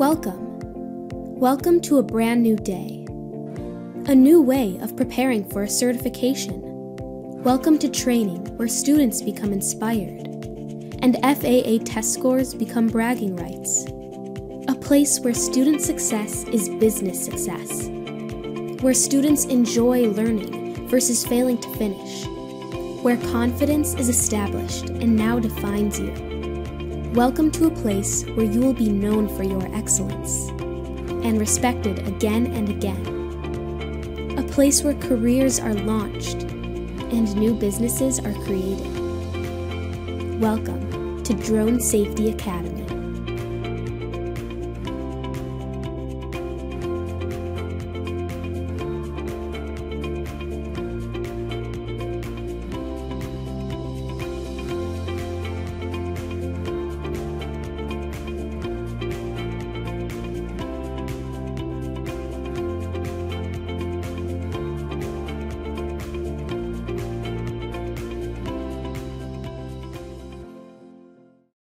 Welcome to a brand new day. A new way of preparing for a certification. Welcome to training where students become inspired and FAA test scores become bragging rights. A place where student success is business success. Where students enjoy learning versus failing to finish. Where confidence is established and now defines you. Welcome to a place where you will be known for your excellence and respected again and again. A place where careers are launched and new businesses are created. Welcome to Drone Safety Academy.